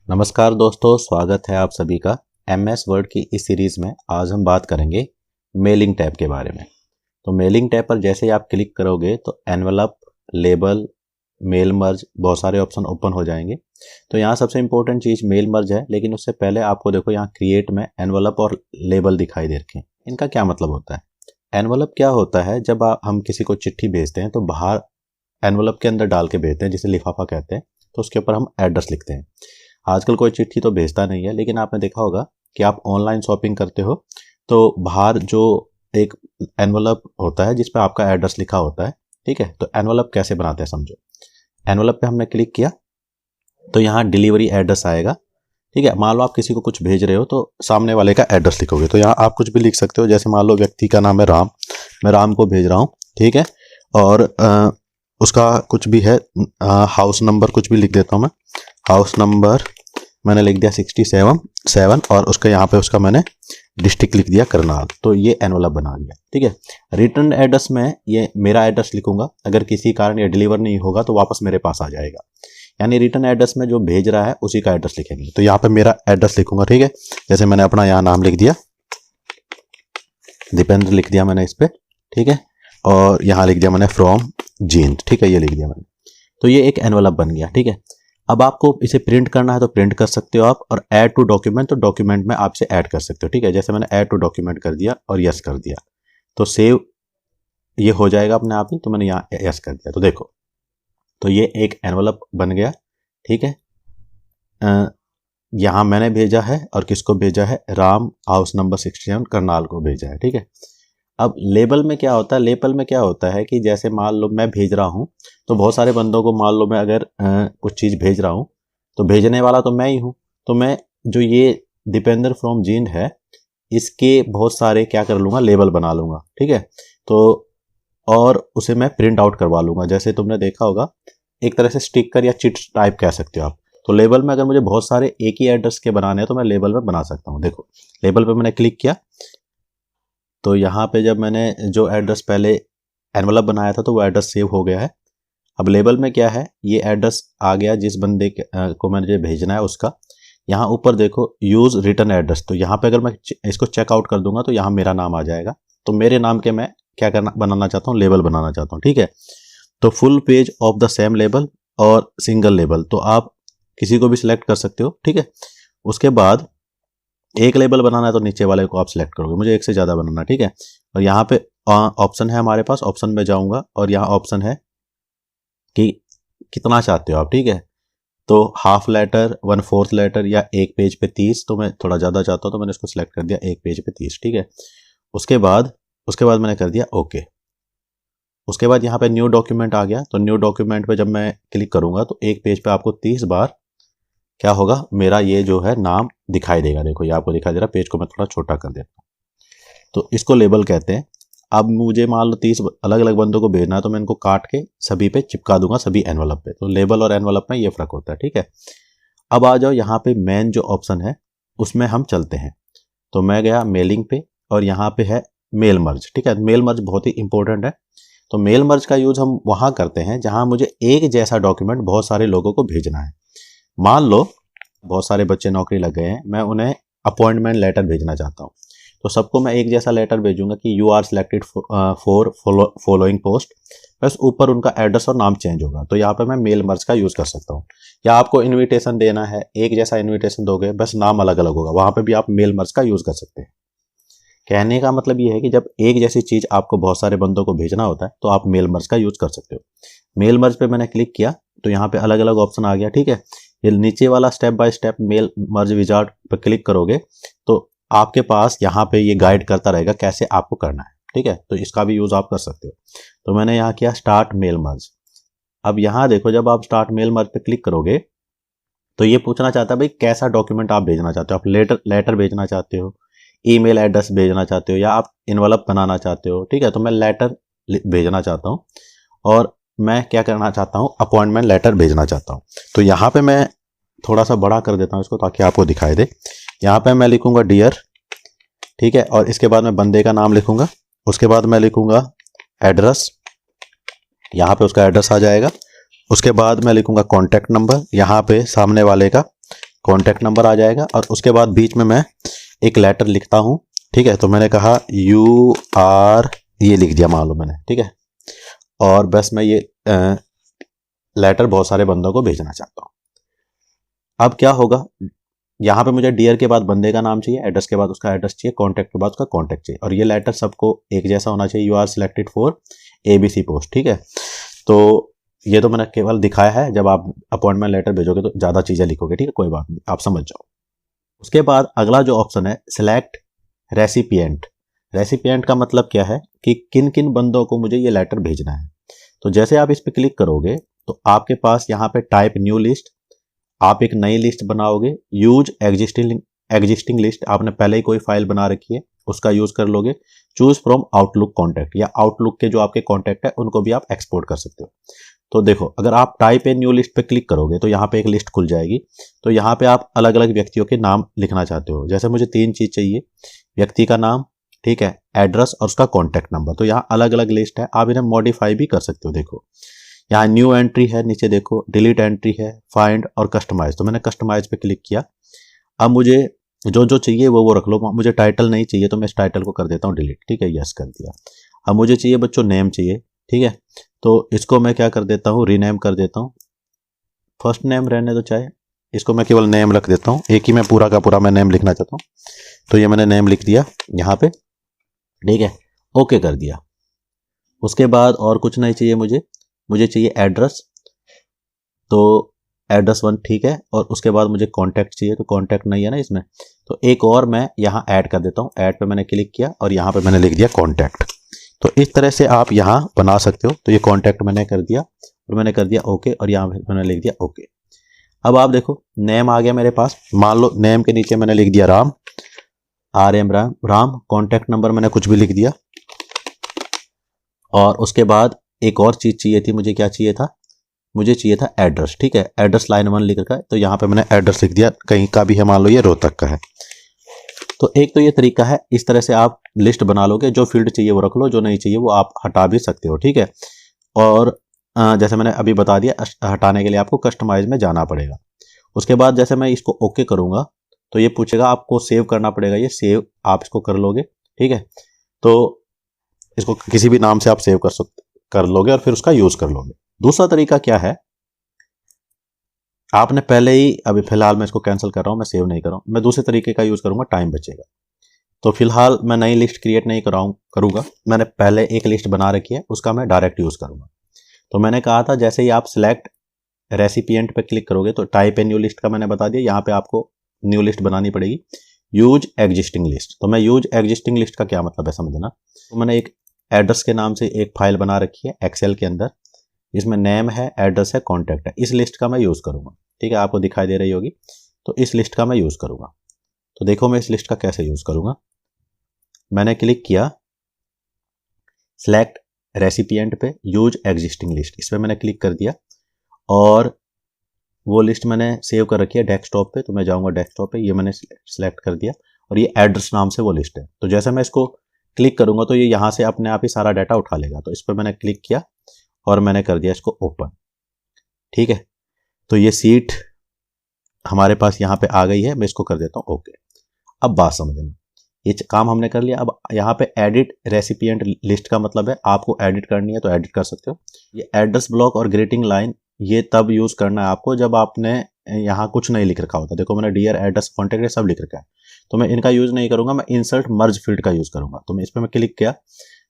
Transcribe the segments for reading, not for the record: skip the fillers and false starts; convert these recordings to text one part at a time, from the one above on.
नमस्कार दोस्तों, स्वागत है आप सभी का एमएस वर्ड की इस सीरीज़ में। आज हम बात करेंगे मेलिंग टैब के बारे में। तो मेलिंग टैब पर जैसे ही आप क्लिक करोगे तो एनवलप, लेबल, मेल मर्ज बहुत सारे ऑप्शन ओपन हो जाएंगे। तो यहाँ सबसे इंपॉर्टेंट चीज़ मेल मर्ज है, लेकिन उससे पहले आपको देखो यहाँ क्रिएट में एनवलप और लेबल दिखाई दे रखे हैं। इनका क्या मतलब होता है? एनवलप क्या होता है? जब हम किसी को चिट्ठी भेजते हैं तो बाहर एनवलप के अंदर डाल के भेजते हैं, जिसे लिफाफा कहते हैं। तो उसके ऊपर हम एड्रेस लिखते हैं। आजकल कोई चिट्ठी तो भेजता नहीं है, लेकिन आपने देखा होगा कि आप ऑनलाइन शॉपिंग करते हो तो बाहर जो एक एनवलप होता है जिस पे आपका एड्रेस लिखा होता है, ठीक है। तो एनवलप कैसे बनाते हैं समझो। एनवलप पे हमने क्लिक किया तो यहाँ डिलीवरी एड्रेस आएगा, ठीक है। मान लो आप किसी को कुछ भेज रहे हो तो सामने वाले का एड्रेस लिखोगे। तो यहाँ आप कुछ भी लिख सकते हो, जैसे मान लो व्यक्ति का नाम है राम, मैं राम को भेज रहा हूँ, ठीक है। और उसका कुछ भी है, हाउस नंबर कुछ भी लिख देता हूँ मैं। हाउस नंबर मैंने लिख दिया 67 और उसका यहाँ पे उसका मैंने डिस्ट्रिक्ट लिख दिया करनाल। तो ये एनवलप बना दिया, ठीक है। रिटर्न एड्रेस में ये मेरा एड्रेस लिखूंगा, अगर किसी कारण ये डिलीवर नहीं होगा तो वापस मेरे पास आ जाएगा। यानी रिटर्न एड्रेस में जो भेज रहा है उसी का एड्रेस लिखेंगे। तो यहाँ पे मेरा एड्रेस लिखूंगा, ठीक है। जैसे मैंने अपना यहाँ नाम लिख दिया, दीपेंद्र लिख दिया मैंने इस पे, ठीक है। और यहाँ लिख दिया मैंने फ्रॉम जींद, ठीक है, ये लिख दिया मैंने। तो ये एक एनवलप बन गया, ठीक है। अब आपको इसे प्रिंट करना है तो प्रिंट कर सकते हो आप, और ऐड टू डॉक्यूमेंट, तो डॉक्यूमेंट में आप इसे ऐड कर सकते हो, ठीक है। जैसे मैंने ऐड टू डॉक्यूमेंट कर दिया और यस कर दिया तो सेव ये हो जाएगा अपने आप ही। तो मैंने यहाँ यस कर दिया तो देखो, तो ये एक एनवलप बन गया, ठीक है। यहाँ मैंने भेजा है और किसको भेजा है? राम, हाउस नंबर 67 करनाल को भेजा है, ठीक है। अब लेबल में क्या होता है? लेबल में क्या होता है कि जैसे मान लो मैं भेज रहा हूँ तो बहुत सारे बंदों को, मान लो मैं अगर कुछ चीज़ भेज रहा हूँ तो भेजने वाला तो मैं ही हूँ। तो मैं जो ये दीपेंद्र फ्रॉम जींद है इसके बहुत सारे क्या कर लूँगा? लेबल बना लूँगा, ठीक है। तो और उसे मैं प्रिंट आउट करवा लूँगा। जैसे तुमने देखा होगा, एक तरह से स्टिकर या चिट टाइप कह सकते हो आप। तो लेबल में अगर मुझे बहुत सारे एक ही एड्रेस के बनाने हैं तो मैं लेबल में बना सकता हूँ। देखो लेबल पर मैंने क्लिक किया तो यहाँ पे जब मैंने जो एड्रेस पहले एनवलप बनाया था तो वो एड्रेस सेव हो गया है। अब लेबल में क्या है? ये एड्रेस आ गया जिस बंदे को मुझे भेजना है उसका। यहाँ ऊपर देखो यूज़ रिटर्न एड्रेस, तो यहाँ पे अगर मैं इसको चेकआउट कर दूंगा तो यहाँ मेरा नाम आ जाएगा। तो मेरे नाम के मैं क्या करना बनाना चाहता हूँ? लेबल बनाना चाहता हूँ, ठीक है। तो full page of the same label और सिंगल लेबल, तो आप किसी को भी सिलेक्ट कर सकते हो, ठीक है। उसके बाद एक लेबल बनाना है तो नीचे वाले को आप सिलेक्ट करोगे, मुझे एक से ज़्यादा बनाना, ठीक है। और यहाँ पे ऑप्शन है हमारे पास, ऑप्शन में जाऊँगा और यहाँ ऑप्शन है कि कितना चाहते हो आप, ठीक है। तो हाफ लेटर, 1/4 लेटर या एक पेज पे 30, तो मैं थोड़ा ज़्यादा चाहता हूँ तो मैंने इसको सिलेक्ट कर दिया एक पेज पे 30, ठीक है। उसके बाद मैंने कर दिया ओके। उसके बाद यहाँ पे न्यू डॉक्यूमेंट आ गया। तो न्यू डॉक्यूमेंट पे जब मैं क्लिक करूँगा तो एक पेज पे आपको 30 बार क्या होगा? मेरा ये जो है नाम दिखाई देगा। देखो ये आपको दिखाई दे रहा है। पेज को मैं थोड़ा छोटा कर देता हूँ, तो इसको लेबल कहते हैं। अब मुझे मान लो 30 अलग अलग बंदों को भेजना है तो मैं इनको काट के सभी पे चिपका दूंगा, सभी एनवलप पे। तो लेबल और एनवलप में ये फर्क होता है, ठीक है। अब आ जाओ यहाँ पे मेन जो ऑप्शन है उसमें हम चलते हैं। तो मैं गया मेलिंग पे और यहाँ पे है मेल मर्ज, ठीक है। मेल मर्ज बहुत ही इंपॉर्टेंट है। तो मेल मर्ज का यूज हम वहाँ करते हैं जहाँ मुझे एक जैसा डॉक्यूमेंट बहुत सारे लोगों को भेजना है। मान लो बहुत सारे बच्चे नौकरी लग गए हैं, मैं उन्हें अपॉइंटमेंट लेटर भेजना चाहता हूँ। तो सबको मैं एक जैसा लेटर भेजूंगा कि you are selected for following post, बस ऊपर उनका एड्रेस और नाम चेंज होगा। तो यहाँ पे मैं मेल मर्ज का यूज़ कर सकता हूँ। या आपको इनविटेशन देना है, एक जैसा इनविटेशन दोगे, बस नाम अलग अलग होगा, वहाँ पे भी आप मेल मर्ज का यूज़ कर सकते हैं। कहने का मतलब ये है कि जब एक जैसी चीज़ आपको बहुत सारे बंदों को भेजना होता है तो आप मेल मर्ज का यूज़ कर सकते हो। मेल मर्ज पे मैंने क्लिक किया तो यहाँ पे अलग अलग ऑप्शन आ गया, ठीक है। ये नीचे वाला step by step mail merge wizard पर क्लिक करोगे तो आपके पास यहाँ पे ये गाइड करता रहेगा कैसे आपको करना है, ठीक है। तो इसका भी यूज़ आप कर सकते हो। तो मैंने यहाँ किया स्टार्ट मेल मर्ज। अब यहाँ देखो, जब आप स्टार्ट मेल मर्ज पे क्लिक करोगे तो ये पूछना चाहता है भाई कैसा डॉक्यूमेंट आप भेजना चाहते हो। आप लेटर भेजना चाहते हो, ईमेल एड्रेस भेजना चाहते हो, या आप इन्वेलप बनाना चाहते हो, ठीक है। तो मैं लेटर भेजना चाहता हूँ और मैं क्या करना चाहता हूँ? अपॉइंटमेंट लेटर भेजना चाहता हूँ। तो यहाँ पे मैं थोड़ा सा बड़ा कर देता हूँ इसको ताकि आपको दिखाई दे। यहाँ पे मैं लिखूंगा डियर, ठीक है। और इसके बाद मैं बंदे का नाम लिखूंगा। उसके बाद मैं लिखूंगा एड्रेस, यहाँ पे उसका एड्रेस आ जाएगा। उसके बाद मैं लिखूंगा कॉन्टैक्ट नंबर, यहाँ पे सामने वाले का कॉन्टैक्ट नंबर आ जाएगा और उसके बाद बीच में मैं एक लेटर लिखता हूँ, ठीक है। तो मैंने कहा UR, ये लिख दिया मान लो मैंने, ठीक है। और बस मैं ये लेटर बहुत सारे बंदों को भेजना चाहता हूँ। अब क्या होगा, यहाँ पे मुझे डियर के बाद बंदे का नाम चाहिए, एड्रेस के बाद उसका एड्रेस चाहिए, कॉन्टैक्ट के बाद उसका कॉन्टैक्ट चाहिए, और ये लेटर सबको एक जैसा होना चाहिए। UR selected for ABC post, ठीक है। तो ये तो मैंने केवल दिखाया है, जब आप अपॉइंटमेंट लेटर भेजोगे तो ज़्यादा चीज़ें लिखोगे, ठीक है, कोई बात नहीं, आप समझ जाओ। उसके बाद अगला जो ऑप्शन है सिलेक्ट रेसिपिएंट। रेसिपिएंट का मतलब क्या है कि किन किन बंदों को मुझे ये लेटर भेजना है। तो जैसे आप इस पर क्लिक करोगे तो आपके पास यहाँ पे टाइप न्यू लिस्ट, आप एक नई लिस्ट बनाओगे। यूज एग्जिस्टिंग लिस्ट, आपने पहले ही कोई फाइल बना रखी है उसका यूज कर लोगे। चूज फ्रॉम आउटलुक कॉन्टैक्ट, या आउटलुक के जो आपके कॉन्टैक्ट है उनको भी आप एक्सपोर्ट कर सकते हो। तो देखो, अगर आप टाइप ए न्यू लिस्ट पे क्लिक करोगे तो यहाँ पे एक लिस्ट खुल जाएगी। तो यहाँ पे आप अलग अलग व्यक्तियों के नाम लिखना चाहते हो। जैसे मुझे 3 चीज चाहिए, व्यक्ति का नाम, ठीक है, एड्रेस और उसका कॉन्टैक्ट नंबर। तो यहाँ अलग अलग लिस्ट है, आप इन्हें मॉडिफाई भी कर सकते हो। देखो यहाँ न्यू एंट्री है, नीचे देखो डिलीट एंट्री है, फाइंड और कस्टमाइज। तो मैंने कस्टमाइज पे क्लिक किया। अब मुझे जो जो चाहिए वो रख लो। मुझे टाइटल नहीं चाहिए तो मैं इस टाइटल को कर देता हूँ डिलीट, ठीक है, यस कर दिया। अब मुझे चाहिए बच्चों नेम चाहिए, ठीक है, तो इसको मैं क्या कर देता हूँ, रीनेम कर देता हूँ। फर्स्ट नेम रहने दो चाहे, इसको मैं केवल नेम रख देता हूँ, एक ही मैं पूरा का पूरा मैं नेम लिखना चाहता हूँ। तो ये मैंने नेम लिख दिया यहाँ पे, ठीक है, ओके कर दिया। उसके बाद और कुछ नहीं चाहिए मुझे चाहिए एड्रेस, तो एड्रेस 1, ठीक है। और उसके बाद मुझे कॉन्टैक्ट चाहिए, तो कॉन्टैक्ट नहीं है ना इसमें, तो एक और मैं यहाँ ऐड कर देता हूँ। ऐड पे मैंने क्लिक किया और यहाँ पे मैंने लिख दिया कॉन्टैक्ट। तो इस तरह से आप यहाँ बना सकते हो। तो ये कॉन्टैक्ट मैंने कर दिया और मैंने कर दिया ओके, और यहाँ पे मैंने लिख दिया ओके। अब आप देखो नेम आ गया मेरे पास। मान लो नेम के नीचे मैंने लिख दिया Ram, RM Ram. Contact number मैंने कुछ भी लिख दिया। और उसके बाद एक और चीज़ चाहिए थी, मुझे क्या चाहिए था, मुझे चाहिए था एड्रेस, ठीक है। एड्रेस लाइन 1 लिख रखा है, तो यहाँ पे मैंने एड्रेस लिख दिया, कहीं का भी है, मान लो ये रोहतक का है। तो एक तो ये तरीका है, इस तरह से आप लिस्ट बना लोगे। जो फील्ड चाहिए वो रख लो, जो नहीं चाहिए वो आप हटा भी सकते हो, ठीक है। और जैसे मैंने अभी बता दिया, हटाने के लिए आपको कस्टमाइज में जाना पड़ेगा। उसके बाद जैसे मैं इसको ओके करूँगा तो ये पूछेगा आपको सेव करना पड़ेगा। ये सेव आप इसको कर लोगे, ठीक है। तो इसको किसी भी नाम से आप सेव कर लोगे और फिर उसका यूज कर लोगे। दूसरा तरीका क्या है, आपने पहले ही, अभी फिलहाल मैं इसको कैंसिल कर रहा हूं, मैं सेव नहीं कर रहा हूं, मैं दूसरे तरीके का यूज करूंगा, टाइम बचेगा। तो फिलहाल मैं नई लिस्ट क्रिएट नहीं करूंगा, मैंने पहले एक लिस्ट बना रखी है, उसका मैं डायरेक्ट यूज करूंगा। तो मैंने कहा था जैसे ही आप सिलेक्ट रेसिपिएंट पे क्लिक करोगे तो टाइप ए न्यू लिस्ट का मैंने बता दिया, यहाँ पे आपको न्यू लिस्ट बनानी पड़ेगी। यूज एग्जिस्टिंग लिस्ट, तो मैं यूज एग्जिस्टिंग लिस्ट का क्या मतलब है समझना। तो मैंने एक एड्रेस के नाम से एक फाइल बना रखी है एक्सेल के अंदर, इसमें नेम है, एड्रेस है, कॉन्टैक्ट है। इस लिस्ट का मैं यूज़ करूँगा, ठीक है, आपको दिखाई दे रही होगी। तो इस लिस्ट का मैं यूज़ करूँगा। तो देखो मैं इस लिस्ट का कैसे यूज़ करूँगा। मैंने क्लिक किया सिलेक्ट रेसिपिएंट पे, यूज एग्जिस्टिंग लिस्ट, इस पर मैंने क्लिक कर दिया और वो लिस्ट मैंने सेव कर रखी है डेस्कटॉप पे। तो मैं जाऊँगा डेस्कटॉप पे, ये मैंने सिलेक्ट कर दिया और ये एड्रेस नाम से वो लिस्ट है। तो जैसे मैं इसको क्लिक करूँगा तो ये यहाँ से अपने आप ही सारा डाटा उठा लेगा। तो इस पर मैंने क्लिक किया और मैंने कर दिया इसको ओपन, ठीक है। तो ये सीट हमारे पास यहाँ पे आ गई है, मैं इसको कर देता हूँ ओके। अब बात समझना, ये काम हमने कर लिया। अब यहाँ पे एडिट रेसिपिएंट लिस्ट का मतलब है आपको एडिट करनी है तो एडिट कर सकते हो। ये एड्रेस ब्लॉक और ग्रीटिंग लाइन ये तब यूज करना है आपको जब आपने यहाँ कुछ नहीं लिख रखा होता। देखो मैंने डियर, एड्रेस, कॉन्टैक्ट ये सब लिख रखा है, तो मैं इनका यूज नहीं करूंगा, मैं इंसर्ट मर्ज फील्ड का यूज करूंगा। तो मैं इस पर मैं क्लिक किया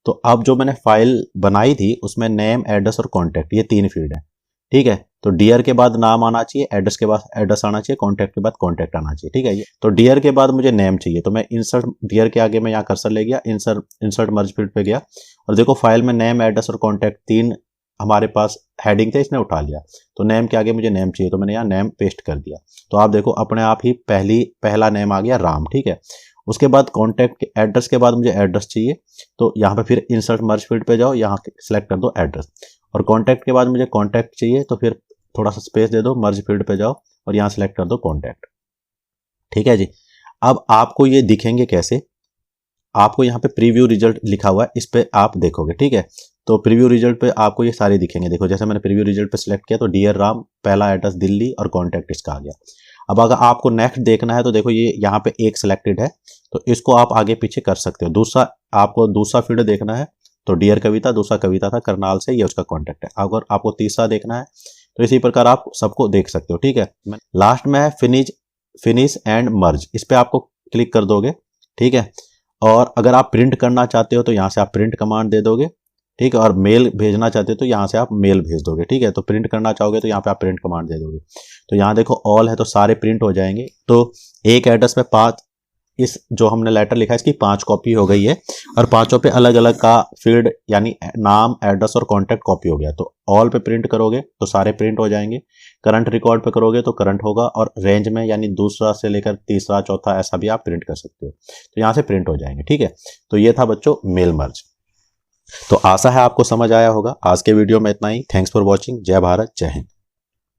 तो अब जो मैंने फाइल बनाई थी उसमें नेम, एड्रेस और कॉन्टैक्ट ये 3 फील्ड है, ठीक है। तो डियर के बाद नाम आना चाहिए, एड्रेस के बाद एड्रेस आना चाहिए, कॉन्टैक्ट के बाद कॉन्टैक्ट आना चाहिए, ठीक है। ये तो डियर के बाद मुझे नेम चाहिए, तो मैं इंसर्ट डियर के आगे मैं यहाँ कर्सर ले गया, इंसर्ट मर्ज फील्ड पे गया और देखो फाइल में नेम, एड्रेस और कॉन्टैक्ट 3 हमारे पास हेडिंग थे, इसने उठा लिया। तो नेम के आगे मुझे नेम चाहिए, तो मैंने यहाँ नेम पेस्ट कर दिया। तो आप देखो अपने आप ही पहला नेम आ गया राम, ठीक है। उसके बाद कॉन्टैक्ट एड्रेस के बाद मुझे एड्रेस चाहिए, तो यहाँ पे फिर इंसर्ट मर्ज फील्ड पे जाओ, यहाँ सेलेक्ट कर दो एड्रेस। और कॉन्टैक्ट के बाद मुझे कॉन्टैक्ट चाहिए, तो फिर थोड़ा सा स्पेस दे दो, मर्ज फील्ड पे जाओ और यहाँ सेलेक्ट कर दो कॉन्टैक्ट, ठीक है जी। अब आपको ये दिखेंगे कैसे, आपको यहाँ पे प्रीव्यू रिजल्ट लिखा हुआ है, इस पे आप देखोगे, ठीक है। तो प्रीव्यू रिजल्ट पे आपको ये सारे दिखेंगे। देखो जैसे मैंने प्रीव्यू रिजल्ट पे सिलेक्ट किया तो डियर राम, पहला एड्रेस दिल्ली और कॉन्टैक्ट इसका आ गया। अब अगर आपको नेक्स्ट देखना है तो देखो ये यहाँ पे एक सिलेक्टेड है, तो इसको आप आगे पीछे कर सकते हो। दूसरा आपको दूसरा फील्ड देखना है तो डियर कविता, दूसरा कविता था करनाल से, ये उसका कॉन्टेक्ट है। अगर आपको तीसरा देखना है तो इसी प्रकार आप सबको देख सकते हो, ठीक है। लास्ट में है फिनिश एंड मर्ज, इस पर आपको क्लिक कर दोगे, ठीक है। और अगर आप प्रिंट करना चाहते हो तो यहाँ से आप प्रिंट कमांड दे दोगे, ठीक है। और मेल भेजना चाहते हो तो यहाँ से आप मेल भेज दोगे, ठीक है। तो प्रिंट करना चाहोगे तो यहाँ पे आप प्रिंट कमांड दे दोगे। तो यहाँ देखो ऑल है तो सारे प्रिंट हो जाएंगे। तो एक एड्रेस पे 5, इस जो हमने लेटर लिखा है इसकी 5 कॉपी हो गई है, और पांचों पे अलग अलग का फील्ड यानी नाम, एड्रेस और कॉन्टैक्ट कॉपी हो गया। तो ऑल पे प्रिंट करोगे तो सारे प्रिंट हो जाएंगे, करंट रिकॉर्ड पे करोगे तो करंट होगा, और रेंज में यानी दूसरा से लेकर तीसरा चौथा ऐसा भी आप प्रिंट कर सकते हो। तो यहाँ से प्रिंट हो जाएंगे, ठीक है। तो ये था बच्चों मेल मर्ज। तो आशा है आपको समझ आया होगा। आज के वीडियो में इतना ही। Thanks for watching. जय भारत, जय हिंद।